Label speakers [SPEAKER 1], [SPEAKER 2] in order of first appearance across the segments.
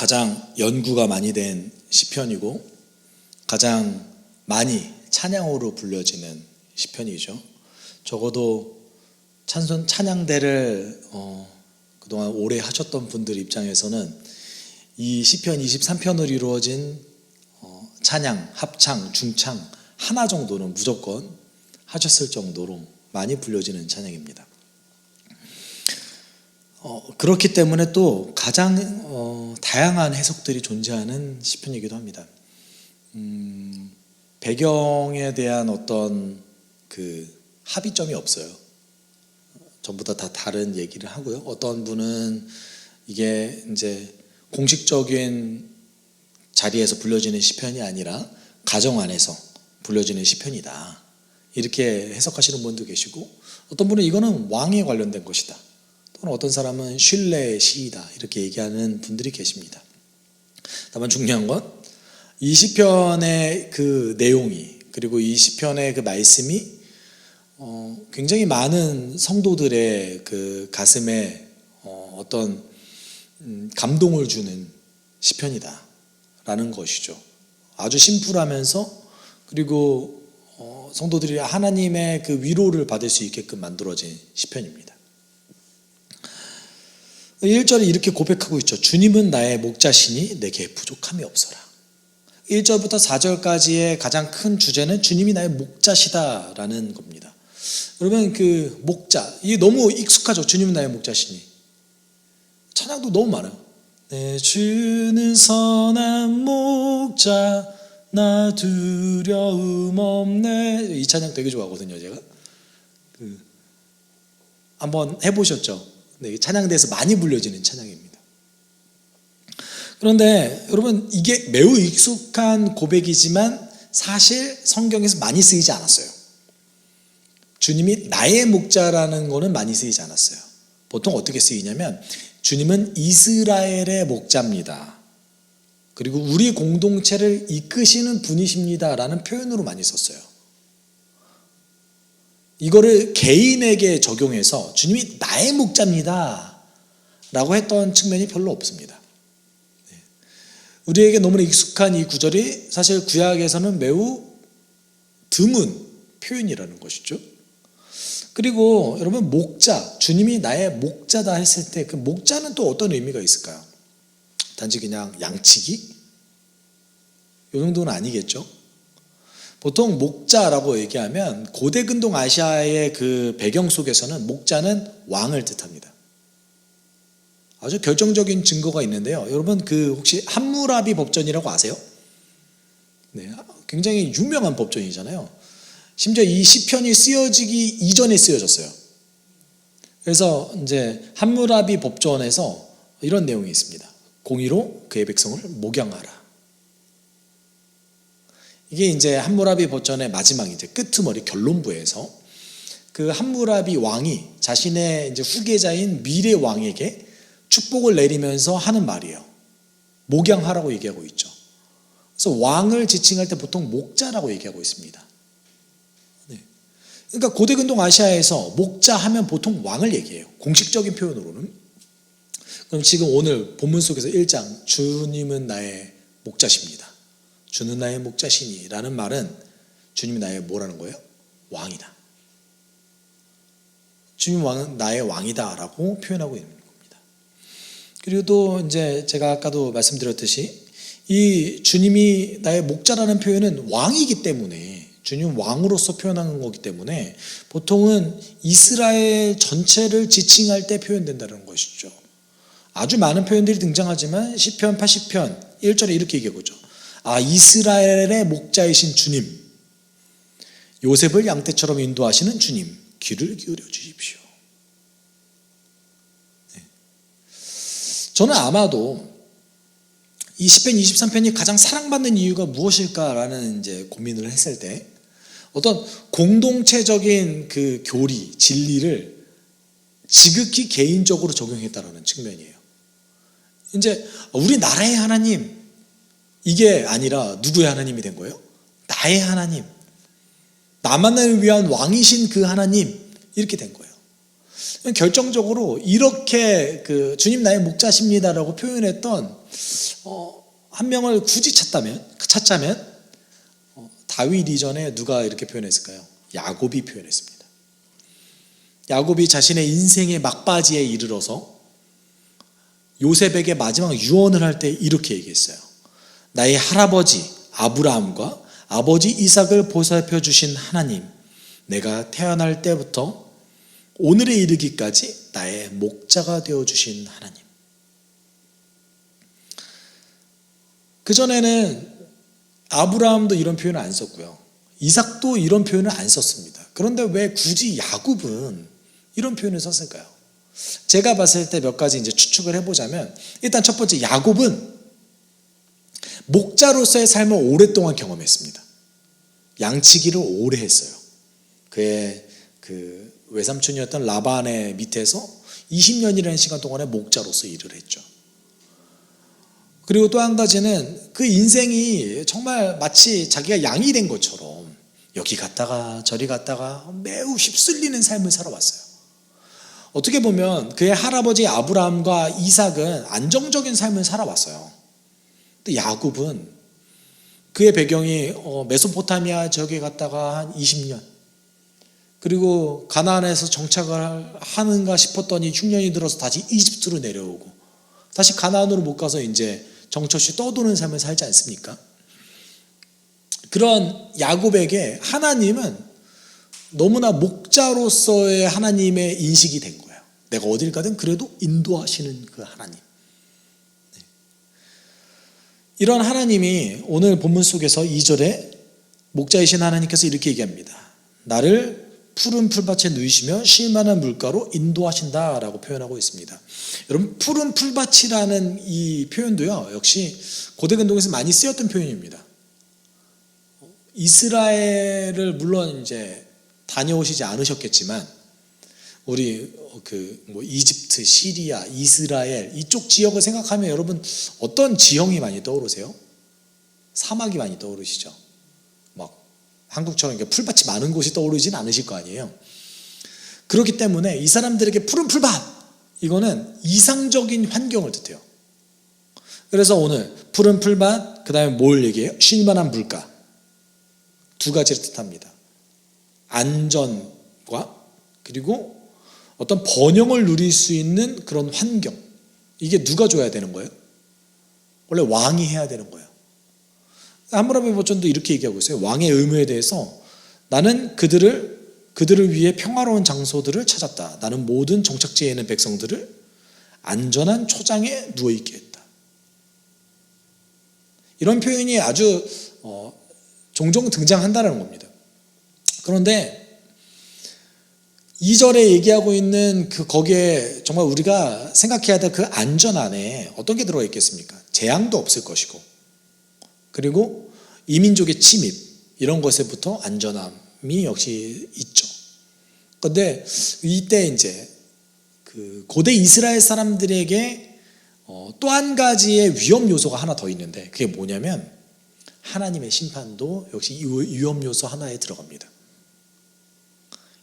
[SPEAKER 1] 가장 연구가 많이 된 시편이고 가장 많이 찬양으로 불려지는 시편이죠. 적어도 찬양대를 그동안 오래 하셨던 분들 입장에서는 이 시편 23편을 이루어진 찬양, 합창, 중창 하나 정도는 무조건 하셨을 정도로 많이 불려지는 찬양입니다. 그렇기 때문에 또 가장 다양한 해석들이 존재하는 시편이기도 합니다. 배경에 대한 어떤 그 합의점이 없어요. 전부 다 다른 얘기를 하고요. 어떤 분은 이게 이제 공식적인 자리에서 불려지는 시편이 아니라 가정 안에서 불려지는 시편이다, 이렇게 해석하시는 분도 계시고, 어떤 분은 이거는 왕에 관련된 것이다, 또는 어떤 사람은 신뢰의 시이다, 이렇게 얘기하는 분들이 계십니다. 다만 중요한 건 이 시편의 그 내용이, 그리고 이 시편의 그 말씀이 굉장히 많은 성도들의 그 가슴에 어떤 감동을 주는 시편이다 라는 것이죠. 아주 심플하면서, 그리고 성도들이 하나님의 그 위로를 받을 수 있게끔 만들어진 시편입니다. 1절에 이렇게 고백하고 있죠. 주님은 나의 목자시니 내게 부족함이 없어라. 1절부터 4절까지의 가장 큰 주제는 주님이 나의 목자시다라는 겁니다. 여러분, 그 목자, 이게 너무 익숙하죠. 주님은 나의 목자시니. 찬양도 너무 많아요. 내 주는 선한 목자 나 두려움 없네. 이 찬양 되게 좋아하거든요. 제가 한번 해보셨죠? 네, 찬양대에서 많이 불려지는 찬양입니다. 그런데 여러분, 이게 매우 익숙한 고백이지만 사실 성경에서 많이 쓰이지 않았어요. 주님이 나의 목자라는 거는 많이 쓰이지 않았어요. 보통 어떻게 쓰이냐면 주님은 이스라엘의 목자입니다, 그리고 우리 공동체를 이끄시는 분이십니다 라는 표현으로 많이 썼어요. 이거를 개인에게 적용해서 주님이 나의 목자입니다 라고 했던 측면이 별로 없습니다. 우리에게 너무나 익숙한 이 구절이 사실 구약에서는 매우 드문 표현이라는 것이죠. 그리고 여러분, 목자, 주님이 나의 목자다 했을 때 그 목자는 또 어떤 의미가 있을까요? 단지 그냥 양치기? 이 정도는 아니겠죠. 보통 목자라고 얘기하면 고대 근동 아시아의 그 배경 속에서는 목자는 왕을 뜻합니다. 아주 결정적인 증거가 있는데요. 여러분, 그 혹시 함무라비 법전이라고 아세요? 네, 굉장히 유명한 법전이잖아요. 심지어 이 시편이 쓰여지기 이전에 쓰여졌어요. 그래서 이제 함무라비 법전에서 이런 내용이 있습니다. 공의로 그의 백성을 목양하라. 이게 이제 함무라비 법전의 마지막 이제 끄트머리 결론부에서 그 함무라비 왕이 자신의 이제 후계자인 미래 왕에게 축복을 내리면서 하는 말이에요. 목양하라고 얘기하고 있죠. 그래서 왕을 지칭할 때 보통 목자라고 얘기하고 있습니다. 네. 그러니까 고대 근동 아시아에서 목자 하면 보통 왕을 얘기해요. 공식적인 표현으로는. 그럼 지금 오늘 본문 속에서 1장 주님은 나의 목자십니다, 주는 나의 목자시니 라는 말은 주님이 나의 뭐라는 거예요? 왕이다. 주님은 나의 왕이다 라고 표현하고 있는 겁니다. 그리고 또 이제 제가 아까도 말씀드렸듯이 이 주님이 나의 목자라는 표현은 왕이기 때문에, 주님 왕으로서 표현하는 거기 때문에 보통은 이스라엘 전체를 지칭할 때 표현된다는 것이죠. 아주 많은 표현들이 등장하지만 시편 80편 1절에 이렇게 얘기하고 있죠. 이스라엘의 목자이신 주님, 요셉을 양떼처럼 인도하시는 주님, 귀를 기울여 주십시오. 네. 저는 아마도 이 시편 23편이 가장 사랑받는 이유가 무엇일까라는 이제 고민을 했을 때 어떤 공동체적인 그 교리, 진리를 지극히 개인적으로 적용했다라는 측면이에요. 이제 우리 나라의 하나님, 이게 아니라 누구의 하나님이 된 거예요? 나의 하나님, 나만을 위한 왕이신 그 하나님, 이렇게 된 거예요. 결정적으로 이렇게 그 주님 나의 목자십니다라고 표현했던 한 명을 굳이 찾자면 다윗 이전에 누가 이렇게 표현했을까요? 야곱이 표현했습니다. 야곱이 자신의 인생의 막바지에 이르러서 요셉에게 마지막 유언을 할 때 이렇게 얘기했어요. 나의 할아버지 아브라함과 아버지 이삭을 보살펴 주신 하나님, 내가 태어날 때부터 오늘에 이르기까지 나의 목자가 되어 주신 하나님. 그전에는 아브라함도 이런 표현을 안 썼고요, 이삭도 이런 표현을 안 썼습니다. 그런데 왜 굳이 야곱은 이런 표현을 썼을까요? 제가 봤을 때 몇 가지 이제 추측을 해보자면, 일단 첫 번째, 야곱은 목자로서의 삶을 오랫동안 경험했습니다. 양치기를 오래 했어요. 그의 그 외삼촌이었던 라반의 밑에서 20년이라는 시간 동안에 목자로서 일을 했죠. 그리고 또 한 가지는 그 인생이 정말 마치 자기가 양이 된 것처럼 여기 갔다가 저리 갔다가 매우 휩쓸리는 삶을 살아왔어요. 어떻게 보면 그의 할아버지 아브라함과 이삭은 안정적인 삶을 살아왔어요. 근데 야곱은 그의 배경이 메소포타미아 지역에 갔다가 한 20년, 그리고 가나안에서 정착을 하는가 싶었더니 흉년이 들어서 다시 이집트로 내려오고 다시 가나안으로 못 가서 이제 정처시 떠도는 삶을 살지 않습니까? 그런 야곱에게 하나님은 너무나 목자로서의 하나님의 인식이 된 거예요. 내가 어딜 가든 그래도 인도하시는 그 하나님. 이런 하나님이 오늘 본문 속에서 2절에 목자이신 하나님께서 이렇게 얘기합니다. 나를 푸른 풀밭에 누이시며 쉴만한 물가로 인도하신다라고 표현하고 있습니다. 여러분, 푸른 풀밭이라는 이 표현도요, 역시 고대 근동에서 많이 쓰였던 표현입니다. 이스라엘을 물론 이제 다녀오시지 않으셨겠지만 우리 이집트, 시리아, 이스라엘 이쪽 지역을 생각하면 여러분 어떤 지형이 많이 떠오르세요? 사막이 많이 떠오르시죠? 막 한국처럼 풀밭이 많은 곳이 떠오르진 않으실 거 아니에요. 그렇기 때문에 이 사람들에게 푸른 풀밭, 이거는 이상적인 환경을 뜻해요. 그래서 오늘 푸른 풀밭, 그 다음에 뭘 얘기해요? 쉴만한 물가, 두 가지를 뜻합니다. 안전과 그리고 어떤 번영을 누릴 수 있는 그런 환경, 이게 누가 줘야 되는 거예요? 원래 왕이 해야 되는 거예요. 함무라비 버전도 이렇게 얘기하고 있어요. 왕의 의무에 대해서 나는 그들을 위해 평화로운 장소들을 찾았다. 나는 모든 정착지에 있는 백성들을 안전한 초장에 누워있게 했다. 이런 표현이 아주 종종 등장한다는 겁니다. 그런데 2절에 얘기하고 있는 거기에 정말 우리가 생각해야 될 그 안전 안에 어떤 게 들어가 있겠습니까? 재앙도 없을 것이고, 그리고 이민족의 침입, 이런 것에부터 안전함이 역시 있죠. 그런데 이때 이제 그 고대 이스라엘 사람들에게 또 한 가지의 위험 요소가 하나 더 있는데, 그게 뭐냐면 하나님의 심판도 역시 위험 요소 하나에 들어갑니다.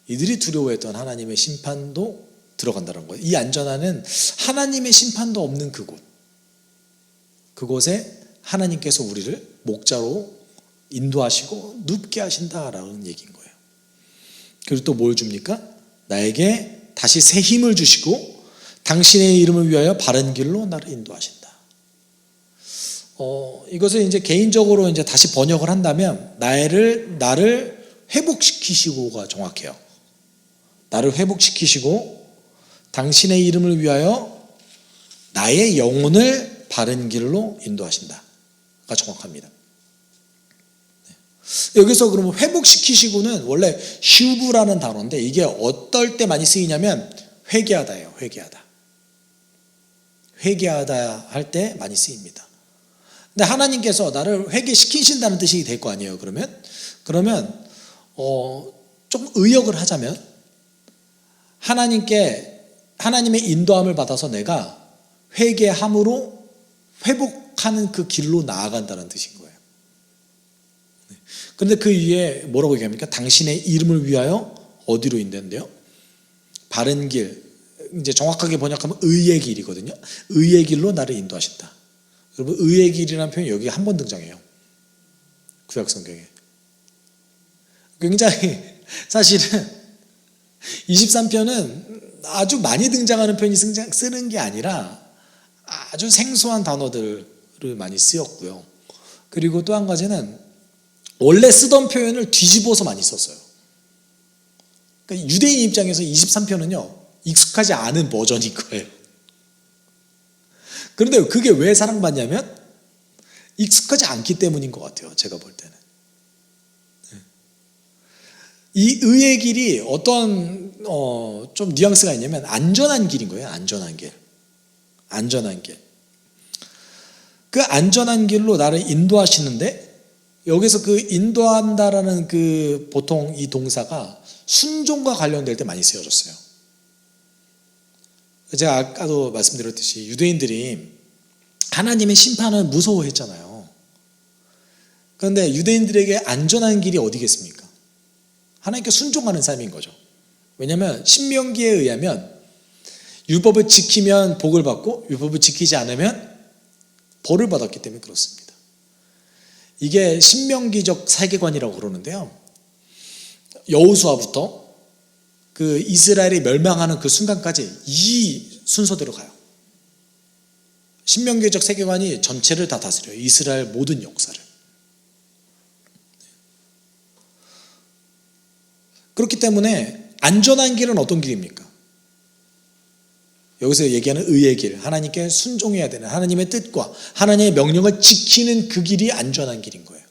[SPEAKER 1] 이들이 두려워했던 하나님의 심판도 들어간다는 거예요. 이 안전함은 하나님의 심판도 없는 그곳에 하나님께서 우리를 목자로 인도하시고 눕게 하신다라는 얘기인 거예요. 그리고 또 뭘 줍니까? 나에게 다시 새 힘을 주시고 당신의 이름을 위하여 바른 길로 나를 인도하신다. 이것을 이제 개인적으로 이제 다시 번역을 한다면 나를 회복시키시고가 정확해요. 나를 회복시키시고 당신의 이름을 위하여 나의 영혼을 바른 길로 인도하신다가 정확합니다. 여기서 그러면 회복시키시고는 원래 슈브라는 단어인데, 이게 어떨 때 많이 쓰이냐면 회개하다예요. 회개하다 할 때 많이 쓰입니다. 근데 하나님께서 나를 회개시키신다는 뜻이 될 거 아니에요. 그러면 조금 의역을 하자면 하나님의 인도함을 받아서 내가 회개함으로 회복하는 그 길로 나아간다는 뜻인 거예요. 그런데 그 위에 뭐라고 얘기합니까? 당신의 이름을 위하여 어디로 인도한대요? 바른 길, 이제 정확하게 번역하면 의의 길이거든요. 의의 길로 나를 인도하신다. 여러분, 의의 길이라는 표현이 여기 한 번 등장해요. 구약 성경에. 굉장히 사실은 23편은 아주 많이 등장하는 표현이 쓰는 게 아니라 아주 생소한 단어들을 많이 쓰였고요. 그리고 또 한 가지는 원래 쓰던 표현을 뒤집어서 많이 썼어요. 그러니까 유대인 입장에서 23편은요, 익숙하지 않은 버전인 거예요. 그런데 그게 왜 사랑받냐면 익숙하지 않기 때문인 것 같아요. 제가 볼 때는. 이 의의 길이 어떤 좀 뉘앙스가 있냐면 안전한 길인 거예요. 안전한 길. 안전한 길. 그 안전한 길로 나를 인도하시는데, 여기서 그 인도한다라는 그 보통 이 동사가 순종과 관련될 때 많이 쓰여졌어요. 제가 아까도 말씀드렸듯이 유대인들이 하나님의 심판을 무서워했잖아요. 그런데 유대인들에게 안전한 길이 어디겠습니까? 하나님께 순종하는 삶인 거죠. 왜냐하면 신명기에 의하면 율법을 지키면 복을 받고 율법을 지키지 않으면 벌을 받았기 때문에 그렇습니다. 이게 신명기적 세계관이라고 그러는데요. 여호수아부터 그 이스라엘이 멸망하는 그 순간까지 이 순서대로 가요. 신명기적 세계관이 전체를 다 다스려요. 이스라엘 모든 역사를. 그렇기 때문에 안전한 길은 어떤 길입니까? 여기서 얘기하는 의의 길, 하나님께 순종해야 되는 하나님의 뜻과 하나님의 명령을 지키는 그 길이 안전한 길인 거예요.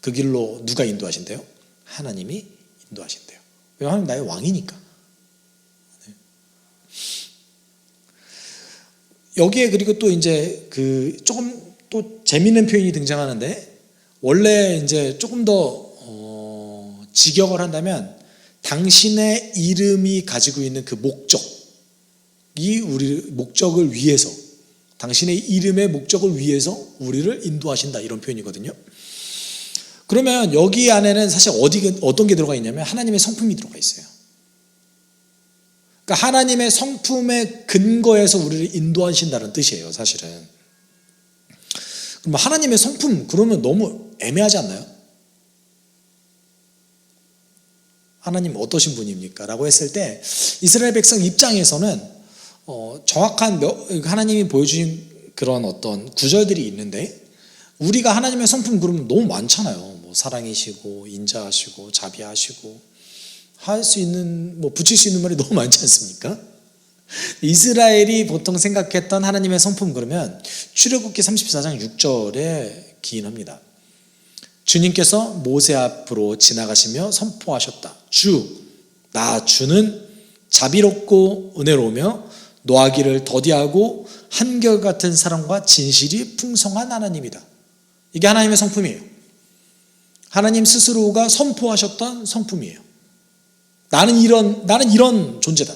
[SPEAKER 1] 그 길로 누가 인도하신대요? 하나님이 인도하신대요. 왜? 하나님 나의 왕이니까. 여기에 그리고 또 이제 그 조금 또 재미있는 표현이 등장하는데, 원래 이제 조금 더 직역을 한다면 당신의 이름이 가지고 있는 그 목적이 우리 목적을 위해서, 당신의 이름의 목적을 위해서 우리를 인도하신다, 이런 표현이거든요. 그러면 여기 안에는 사실 어떤 게 들어가 있냐면 하나님의 성품이 들어가 있어요. 그러니까 하나님의 성품의 근거에서 우리를 인도하신다는 뜻이에요, 사실은. 그럼 하나님의 성품, 그러면 너무 애매하지 않나요? 하나님 어떠신 분입니까? 라고 했을 때 이스라엘 백성 입장에서는 정확한 하나님이 보여주신 그런 어떤 구절들이 있는데, 우리가 하나님의 성품 그러면 너무 많잖아요. 뭐 사랑이시고 인자하시고 자비하시고 할 수 있는, 뭐 붙일 수 있는 말이 너무 많지 않습니까? 이스라엘이 보통 생각했던 하나님의 성품, 그러면 출애굽기 34장 6절에 기인합니다. 주님께서 모세 앞으로 지나가시며 선포하셨다. 나 주는 자비롭고 은혜로우며 노하기를 더디하고 한결같은 사랑과 진실이 풍성한 하나님이다. 이게 하나님의 성품이에요. 하나님 스스로가 선포하셨던 성품이에요. 나는 이런 존재다.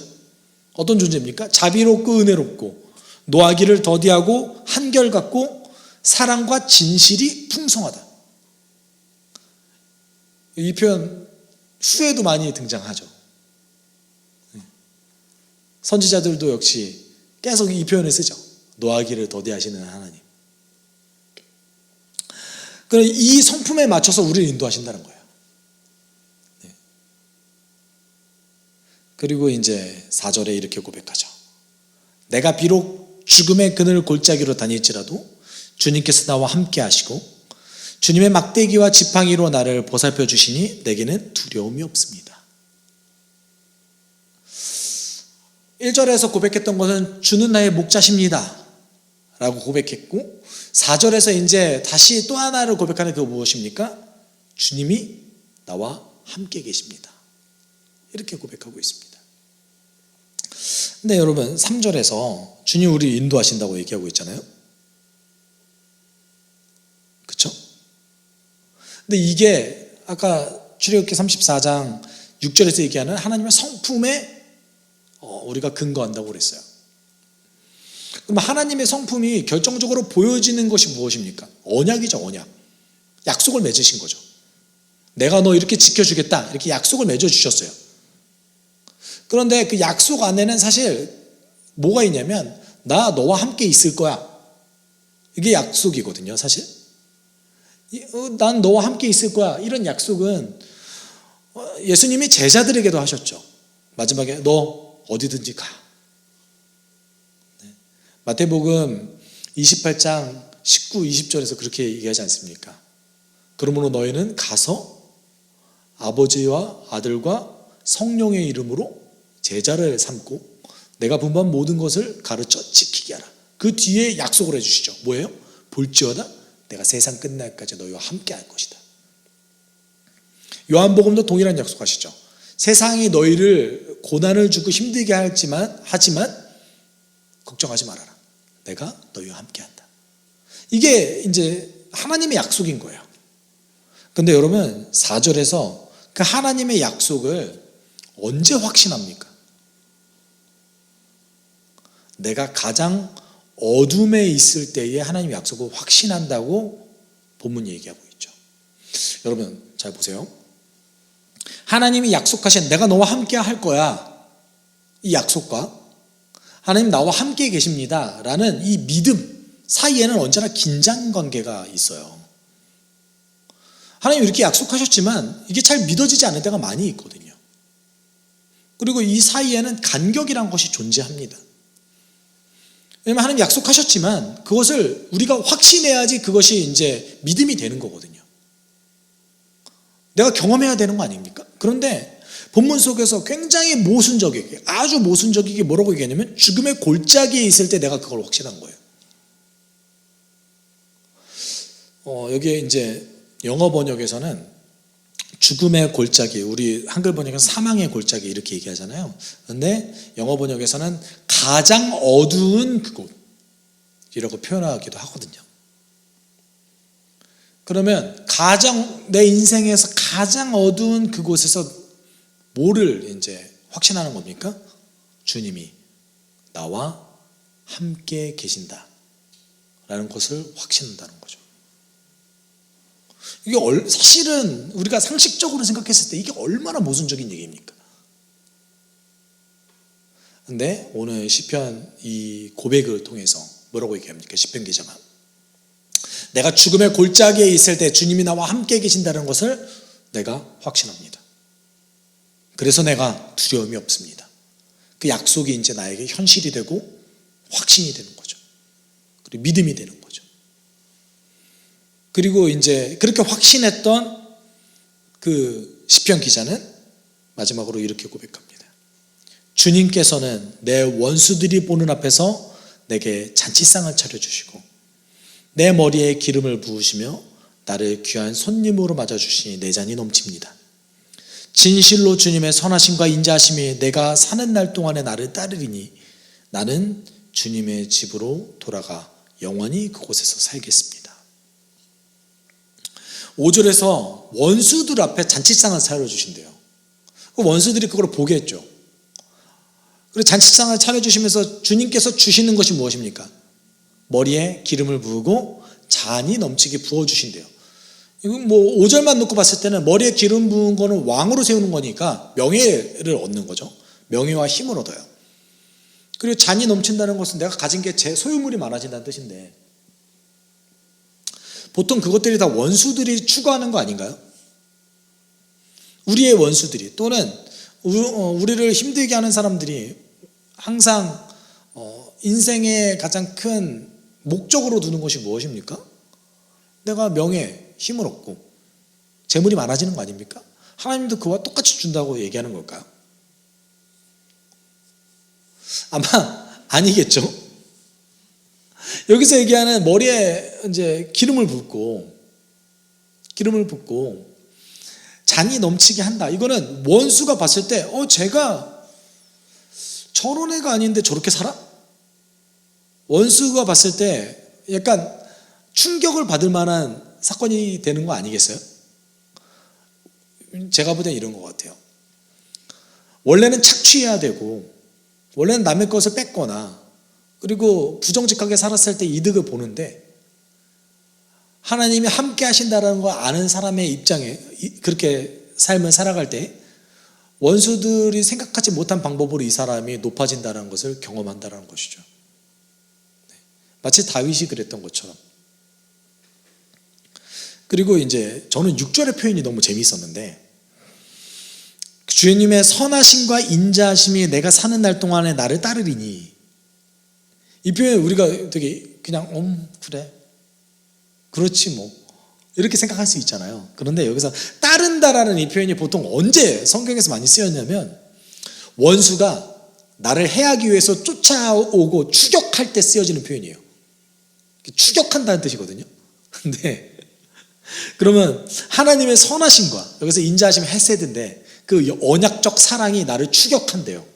[SPEAKER 1] 어떤 존재입니까? 자비롭고 은혜롭고 노하기를 더디하고 한결같고 사랑과 진실이 풍성하다. 이 표현 후에도 많이 등장하죠. 선지자들도 역시 계속 이 표현을 쓰죠. 노하기를 더디하시는 하나님. 그럼 이 성품에 맞춰서 우리를 인도하신다는 거예요. 그리고 이제 4절에 이렇게 고백하죠. 내가 비록 죽음의 그늘 골짜기로 다닐지라도 주님께서 나와 함께 하시고 주님의 막대기와 지팡이로 나를 보살펴 주시니 내게는 두려움이 없습니다. 1절에서 고백했던 것은 주는 나의 목자십니다 라고 고백했고, 4절에서 이제 다시 또 하나를 고백하는 그 무엇입니까? 주님이 나와 함께 계십니다. 이렇게 고백하고 있습니다. 근데 여러분, 3절에서 주님 우리를 인도하신다고 얘기하고 있잖아요. 그렇죠? 근데 이게 아까 출애굽기 34장 6절에서 얘기하는 하나님의 성품에 우리가 근거한다고 그랬어요. 그럼 하나님의 성품이 결정적으로 보여지는 것이 무엇입니까? 언약이죠, 언약. 약속을 맺으신 거죠. 내가 너 이렇게 지켜주겠다, 이렇게 약속을 맺어주셨어요. 그런데 그 약속 안에는 사실 뭐가 있냐면 나 너와 함께 있을 거야 이게 약속이거든요, 사실. 난 너와 함께 있을 거야. 이런 약속은 예수님이 제자들에게도 하셨죠. 마지막에 너 어디든지 가. 마태복음 28장 19, 20절에서 그렇게 얘기하지 않습니까? 그러므로 너희는 가서 아버지와 아들과 성령의 이름으로 제자를 삼고 내가 분부한 모든 것을 가르쳐 지키게 하라. 그 뒤에 약속을 해주시죠. 뭐예요? 볼지어다 내가 세상 끝날까지 너희와 함께 할 것이다. 요한복음도 동일한 약속하시죠. 세상이 너희를 고난을 주고 힘들게 하지만 걱정하지 말아라. 내가 너희와 함께 한다. 이게 이제 하나님의 약속인 거예요. 근데 여러분 4절에서 그 하나님의 약속을 언제 확신합니까? 내가 가장 어둠에 있을 때에 하나님의 약속을 확신한다고 본문이 얘기하고 있죠. 여러분 잘 보세요. 하나님이 약속하신 내가 너와 함께 할 거야. 이 약속과 하나님 나와 함께 계십니다 라는 이 믿음 사이에는 언제나 긴장관계가 있어요. 하나님 이렇게 약속하셨지만 이게 잘 믿어지지 않을 때가 많이 있거든요. 그리고 이 사이에는 간격이란 것이 존재합니다. 왜냐하면 하나님 약속하셨지만 그것을 우리가 확신해야지 그것이 이제 믿음이 되는 거거든요. 내가 경험해야 되는 거 아닙니까? 그런데 본문 속에서 굉장히 모순적이게, 아주 모순적이게 뭐라고 얘기하냐면 죽음의 골짜기에 있을 때 내가 그걸 확신한 거예요. 여기에 이제 영어 번역에서는 죽음의 골짜기, 우리 한글 번역에서는 사망의 골짜기 이렇게 얘기하잖아요. 그런데 영어 번역에서는 가장 어두운 그곳이라고 표현하기도 하거든요. 그러면 내 인생에서 가장 어두운 그곳에서 뭐를 이제 확신하는 겁니까? 주님이 나와 함께 계신다 라는 것을 확신한다는 거죠. 이게 사실은 우리가 상식적으로 생각했을 때 이게 얼마나 모순적인 얘기입니까? 근데 오늘 시편 이 고백을 통해서 뭐라고 얘기합니까? 시편 기자가 내가 죽음의 골짜기에 있을 때 주님이 나와 함께 계신다는 것을 내가 확신합니다. 그래서 내가 두려움이 없습니다. 그 약속이 이제 나에게 현실이 되고 확신이 되는 거죠. 그리고 믿음이 되는 거죠. 그리고 이제 그렇게 확신했던 그 시편 기자는 마지막으로 이렇게 고백합니다. 주님께서는 내 원수들이 보는 앞에서 내게 잔치상을 차려주시고 내 머리에 기름을 부으시며 나를 귀한 손님으로 맞아주시니 내 잔이 넘칩니다. 진실로 주님의 선하심과 인자하심이 내가 사는 날 동안에 나를 따르리니 나는 주님의 집으로 돌아가 영원히 그곳에서 살겠습니다. 5절에서 원수들 앞에 잔치상을 차려주신대요. 그 원수들이 그걸 보겠죠. 그리고 잔치상을 차려주시면서 주님께서 주시는 것이 무엇입니까? 머리에 기름을 부으고 잔이 넘치게 부어주신대요. 이건 5절만 놓고 봤을 때는 머리에 기름 부은 거는 왕으로 세우는 거니까 명예를 얻는 거죠. 명예와 힘을 얻어요. 그리고 잔이 넘친다는 것은 내가 가진 게 제 소유물이 많아진다는 뜻인데 보통 그것들이 다 원수들이 추구하는 거 아닌가요? 우리의 원수들이 또는 우리를 힘들게 하는 사람들이 항상 인생의 가장 큰 목적으로 두는 것이 무엇입니까? 내가 명예, 힘을 얻고 재물이 많아지는 거 아닙니까? 하나님도 그와 똑같이 준다고 얘기하는 걸까요? 아마 아니겠죠. 여기서 얘기하는 머리에 이제 기름을 붓고 잔이 넘치게 한다. 이거는 원수가 봤을 때 제가 저런 애가 아닌데 저렇게 살아? 원수가 봤을 때 약간 충격을 받을 만한 사건이 되는 거 아니겠어요? 제가 볼 땐 이런 것 같아요. 원래는 착취해야 되고 원래는 남의 것을 뺏거나 그리고 부정직하게 살았을 때 이득을 보는데 하나님이 함께 하신다는 걸 아는 사람의 입장에 그렇게 삶을 살아갈 때 원수들이 생각하지 못한 방법으로 이 사람이 높아진다는 것을 경험한다는 것이죠. 마치 다윗이 그랬던 것처럼. 그리고 이제 저는 6절의 표현이 너무 재미있었는데, 주님의 선하심과 인자하심이 내가 사는 날 동안에 나를 따르리니. 이 표현 우리가 되게 그냥 그래, 그렇지 뭐 이렇게 생각할 수 있잖아요. 그런데 여기서 따른다라는 이 표현이 보통 언제 성경에서 많이 쓰였냐면, 원수가 나를 해하기 위해서 쫓아오고 추격할 때 쓰여지는 표현이에요. 추격한다는 뜻이거든요. 근데 그러면 하나님의 선하심과, 여기서 인자하심 헤세드인데, 그 언약적 사랑이 나를 추격한대요.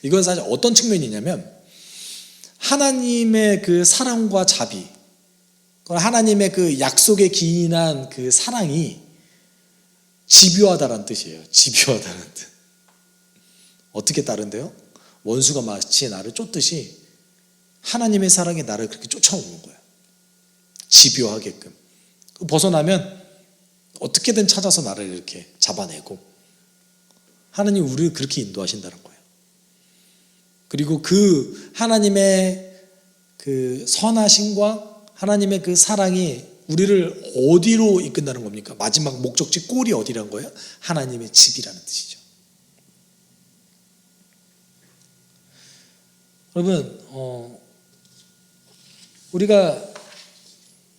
[SPEAKER 1] 이건 사실 어떤 측면이냐면, 하나님의 그 사랑과 자비, 하나님의 그 약속에 기인한 그 사랑이 집요하다라는 뜻이에요. 집요하다는 뜻. 어떻게 따른대요? 원수가 마치 나를 쫓듯이 하나님의 사랑이 나를 그렇게 쫓아오는 거예요. 집요하게끔. 벗어나면 어떻게든 찾아서 나를 이렇게 잡아내고, 하나님 우리를 그렇게 인도하신다는 거예요. 그리고 그 하나님의 그 선하심과 하나님의 그 사랑이 우리를 어디로 이끈다는 겁니까? 마지막 목적지 꼴이 어디란 거예요? 하나님의 집이라는 뜻이죠. 여러분, 우리가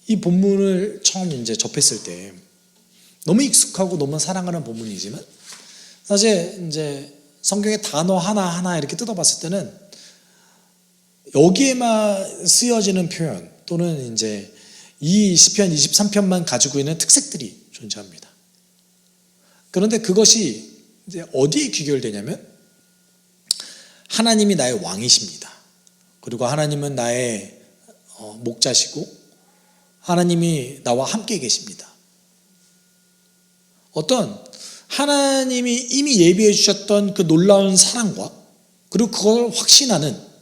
[SPEAKER 1] 이 본문을 처음 이제 접했을 때 너무 익숙하고 너무 사랑하는 본문이지만, 사실 이제 성경의 단어 하나하나 이렇게 뜯어봤을 때는 여기에만 쓰여지는 표현, 또는 이제 이 시편 23편만 가지고 있는 특색들이 존재합니다. 그런데 그것이 이제 어디에 귀결되냐면, 하나님이 나의 왕이십니다. 그리고 하나님은 나의 목자시고 하나님이 나와 함께 계십니다. 어떤 하나님이 이미 예비해 주셨던 그 놀라운 사랑과, 그리고 그걸 확신하는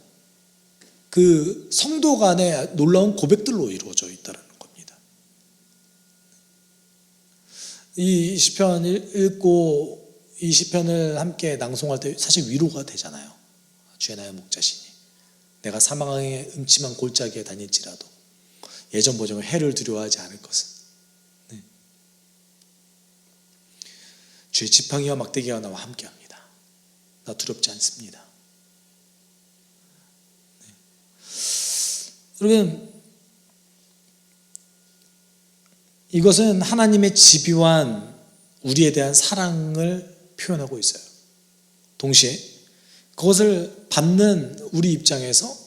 [SPEAKER 1] 그 성도 간의 놀라운 고백들로 이루어져 있다는 겁니다. 이 시편 읽고 이 시편을 함께 낭송할 때 사실 위로가 되잖아요. 주의 나의 목자시니 내가 사망의 음침한 골짜기에 다닐지라도 예전 보정을 해를 두려워하지 않을 것은, 네. 주의 지팡이와 막대기가 나와 함께합니다. 나 두렵지 않습니다. 네. 여러분, 이것은 하나님의 집요한 우리에 대한 사랑을 표현하고 있어요. 동시에 그것을 받는 우리 입장에서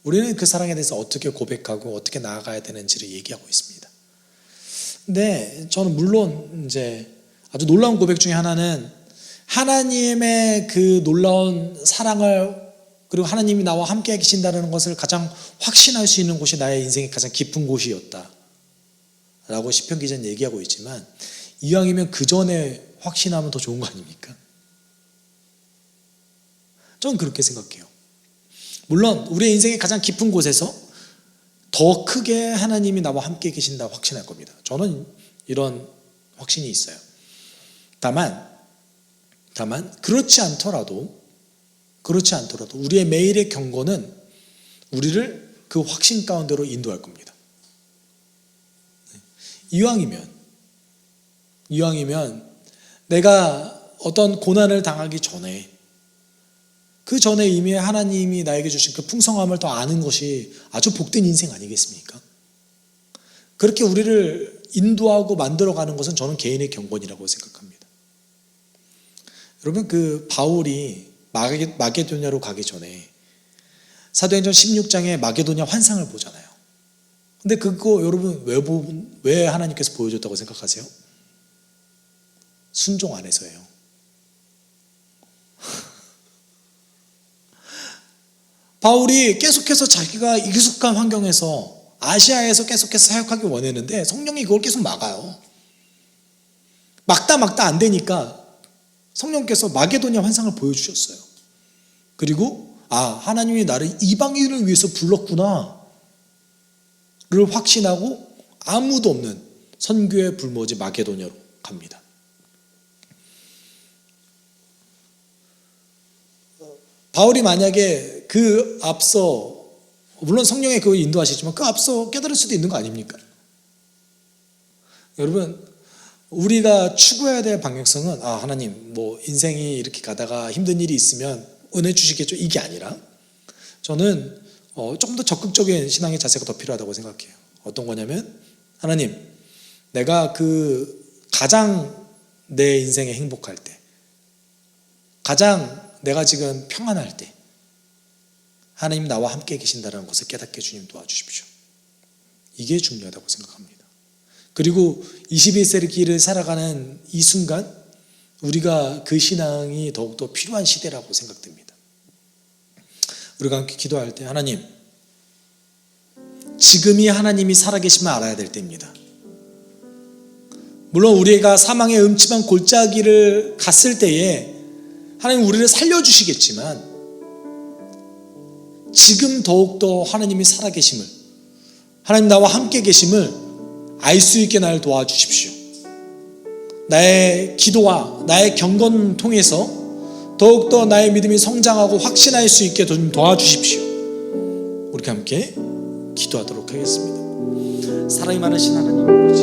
[SPEAKER 1] 우리는 그 사랑에 대해서 어떻게 고백하고 어떻게 나아가야 되는지를 얘기하고 있습니다. 근데 저는 물론 이제 아주 놀라운 고백 중에 하나는, 하나님의 그 놀라운 사랑을, 그리고 하나님이 나와 함께 계신다는 것을 가장 확신할 수 있는 곳이 나의 인생의 가장 깊은 곳이었다 라고 시편 기자는 얘기하고 있지만, 이왕이면 그 전에 확신하면 더 좋은 거 아닙니까? 저는 그렇게 생각해요. 물론 우리의 인생의 가장 깊은 곳에서 더 크게 하나님이 나와 함께 계신다 확신할 겁니다. 저는 이런 확신이 있어요. 다만 그렇지 않더라도 우리의 매일의 경고는 우리를 그 확신 가운데로 인도할 겁니다. 이왕이면 내가 어떤 고난을 당하기 전에, 그 전에 이미 하나님이 나에게 주신 그 풍성함을 더 아는 것이 아주 복된 인생 아니겠습니까? 그렇게 우리를 인도하고 만들어가는 것은 저는 개인의 경건이라고 생각합니다. 여러분, 그 바울이 마게도냐로 가기 전에 사도행전 16장에 마게도냐 환상을 보잖아요. 근데 그거 여러분 왜 하나님께서 보여줬다고 생각하세요? 순종 안에서예요. 바울이 계속해서 자기가 익숙한 환경에서, 아시아에서 계속해서 사역하기 원했는데 성령이 그걸 계속 막아요. 막다 안 되니까 성령께서 마게도냐 환상을 보여주셨어요. 그리고 하나님이 나를 이방인을 위해서 불렀구나 를 확신하고 아무도 없는 선교의 불모지 마게도냐로 갑니다. 바울이 만약에 그 앞서 물론 성령의 그 인도하시지만 그 앞서 깨달을 수도 있는 거 아닙니까? 여러분, 우리가 추구해야 될 방향성은 하나님 뭐 인생이 이렇게 가다가 힘든 일이 있으면 은혜 주시겠죠, 이게 아니라 저는 조금 더 적극적인 신앙의 자세가 더 필요하다고 생각해요. 어떤 거냐면, 하나님, 내가 가장 내 인생에 행복할 때, 가장 내가 지금 평안할 때 하나님 나와 함께 계신다는 것을 깨닫게 주님 도와주십시오. 이게 중요하다고 생각합니다. 그리고 21세기를 살아가는 이 순간 우리가 그 신앙이 더욱더 필요한 시대라고 생각됩니다. 우리가 함께 기도할 때, 하나님, 지금이 하나님이 살아계심을 알아야 될 때입니다. 물론 우리가 사망의 음침한 골짜기를 갔을 때에 하나님 우리를 살려주시겠지만, 지금 더욱더 하나님이 살아계심을, 하나님 나와 함께 계심을 알 수 있게 나를 도와주십시오. 나의 기도와 나의 경건 통해서 더욱더 나의 믿음이 성장하고 확신할 수 있게 좀 도와주십시오. 우리 함께 기도하도록 하겠습니다. 사랑이 많으신 하나님 아버지,